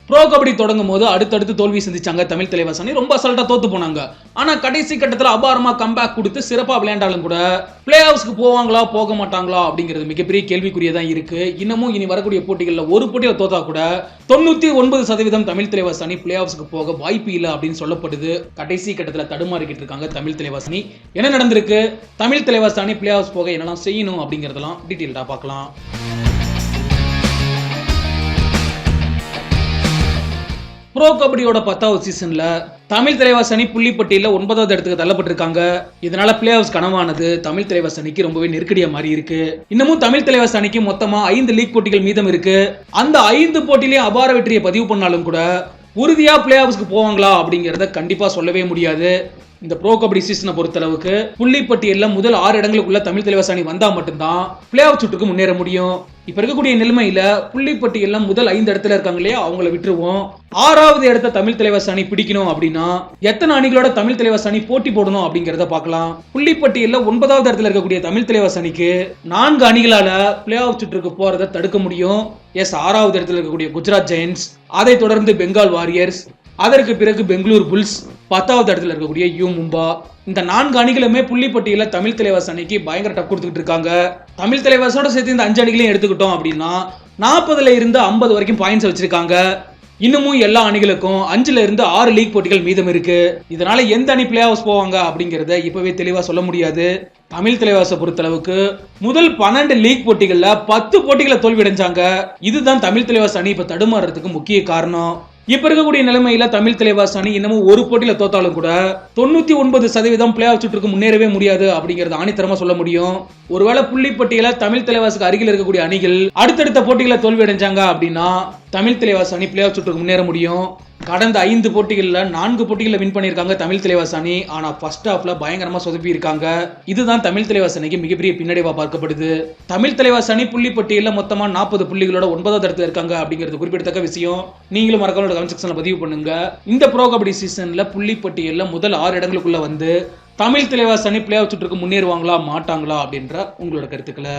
Bro kabaddi தொடங்கும் போது அடுத்தடுத்து தோல்வி சந்திச்சாங்க தமிழ் தலைவாஸ் அணி. ரொம்ப அசால்ட்டா தோத்து போனாங்க. ஆனா கடைசி கட்டத்தில் அபாரமா கம்பேக் கொடுத்து சிறப்பா விளையாண்டாலும் கூட பிளே ஆஃப்ஸ்க்கு போவாங்களா போக மாட்டாங்களா அப்படிங்கிறது மிகப்பெரிய கேள்விக்குறியா இருக்கு. இன்னமும் இனி வரக்கூடிய போட்டிகளில் ஒரு போட்டியில தோத்தா கூட 99% தமிழ் தலைவாஸ் அணி பிளே ஆஃப்ஸ்க்கு போக வாய்ப்பு இல்லை அப்படின்னு சொல்லப்படுது. கடைசி கட்டத்தில் தடுமாறிக்கிட்டு இருக்காங்க தமிழ் தலைவாஸ் அணி. என்ன நடந்திருக்கு, தமிழ் தலைவாஸ் அணி பிளே ஆஃப்ஸ் போக என்னெல்லாம் செய்யணும் அப்படிங்கிறதெல்லாம் டீட்டெயில்டா பார்க்கலாம். ப்ரோ கபடியோட 10வது சீசன்ல தமிழ் தலைவாஸ் அணி புள்ளிப்பட்டியல 9வது இடத்துக்கு தள்ளப்பட்டிருக்காங்க. இதனால பிளே ஆஃப்ஸ் கனவானது தமிழ் தலைவாஸ் அணிக்கு ரொம்பவே நெருக்கடியா மாறி இருக்கு. இன்னமும் தமிழ் தலைவாஸ் அணிக்கு மொத்தமா 5 லீக் போட்டிகள் மீதம் இருக்கு. அந்த 5 போட்டியிலேயே அபார வெற்றியை பதிவு பண்ணாலும் கூட உறுதியா பிளே ஆஃப்ஸ்க்கு போவாங்களா அப்படிங்கறத கண்டிப்பா சொல்லவே முடியாது. இந்த ப்ரோ கபடி சீசனை பொறுத்தளவுக்கு புள்ளிப்பட்டியல்ல முதல் 6 இடங்களுக்குள்ள தமிழ் தலைவாஸ் அணி வந்தா மட்டும்தான் பிளே ஆஃப் சுற்றுக்கு முன்னேற முடியும். இப்ப இருக்கக்கூடிய நிலைமையில புள்ளிப்பட்டியல்ல முதல் 5 இடத்துல இருக்காங்க இல்லையா, அவங்கள விட்டுருவோம். 6வது இடத்த தமிழ் தலைவாஸ் அணி பிடிக்கணும் அப்படின்னா எத்தனை அணிகளோட தமிழ் தலைவாஸ் அணி போட்டி போடணும் அப்படிங்கறத பார்க்கலாம். புள்ளிப்பட்டியல்ல 9வது இடத்துல இருக்கக்கூடிய தமிழ் தலைவாஸ் அணிக்கு 4 அணிகளால பிளே ஆஃப் சுற்றுக்கு போறதை தடுக்க முடியும். 6வது இடத்துல இருக்கக்கூடிய குஜராத் ஜெயண்ட்ஸ், அதை தொடர்ந்து பெங்கால் வாரியர்ஸ், அதற்கு பிறகு பெங்களூர் புல்ஸ், 10வது இடத்துல இருக்கக்கூடிய யூ மும்பா. இந்த 4 அணிகளுமே புள்ளிப்பட்டியல தமிழ் தலைவாஸ் அணிக்கு பயங்கர டஃப் கொடுத்துட்டு இருக்காங்க. தமிழ் தலைவாஸோட சேர்த்து இந்த 5 அணிகளையும் எடுத்துக்கிட்டோம் அப்படின்னா 40ல இருந்து 50 வரைக்கும் பாயிண்ட்ஸ் வச்சிருக்காங்க. இன்னமும் எல்லா அணிகளுக்கும் 5ல இருந்து 6 லீக் போட்டிகள் மீதம் இருக்கு. இதனால எந்த அணி பிளே ஆஃப்ஸ் போவாங்க அப்படிங்கறத இப்பவே தெளிவா சொல்ல முடியாது. தமிழ் தலைவாஸை பொறுத்தளவுக்கு முதல் 12 லீக் போட்டிகள்ல 10 போட்டிகளை தோல்வி அடைஞ்சாங்க. இதுதான் தமிழ் தலைவாஸ் அணி இப்ப தடுமாறதுக்கு முக்கிய காரணம். இப்ப இருக்கக்கூடிய நிலைமையில தமிழ் தலைவாஸ் அணி இன்னமும் ஒரு போட்டியில தோத்தாலும் கூட 99% பிளே ஆஃப் சுற்றுக்கு முன்னேறவே முடியாது அப்படிங்கறது ஆணித்தரமா சொல்ல முடியும். ஒருவேளை புள்ளிப்பட்டியல தமிழ் தலைவாஸுக்கு அருகில் இருக்கக்கூடிய அணிகள் அடுத்தடுத்த போட்டிகளை தோல்வி அடைஞ்சாங்க அப்படின்னா தமிழ் தலைவாஸ் அணி பிளே ஆஃப் சுற்றுக்கு முன்னேற முடியும். கடந்த 5 போட்டிகள்ல 4 போட்டிகளை வின் பண்ணிருக்காங்க தமிழ் தலைவாஸ் அணி. ஆனா ஃபர்ஸ்ட் ஹாஃப்ல பயங்கரமா சொதப்பி இருக்காங்க. இதுதான் தமிழ் தலைவாஸ் அணிக்கு மிகப்பெரிய பின்னடைவா பார்க்கப்படுது. தமிழ் தலைவாஸ் அணி புள்ளிப்பட்டியல மொத்தமா 40 புள்ளிகளோட 9வது இடத்துல இருக்காங்க அப்படிங்கிறது குறிப்பிடத்தக்க விஷயம். நீங்களும் மறக்காம கமெண்ட் செக்ஷன்ல பதிவு பண்ணுங்க. இந்த ப்ரோ கபடி சீசன்ல புள்ளிப்பட்டியல்ல முதல் 6 இடங்களுக்குள்ள வந்து தமிழ் தலைவாஸ் அணி பிளே ஆஃப் சுற்றுக்கு முன்னேறுவாங்களா மாட்டாங்களா அப்படின்ற உங்களோட கருத்துக்களை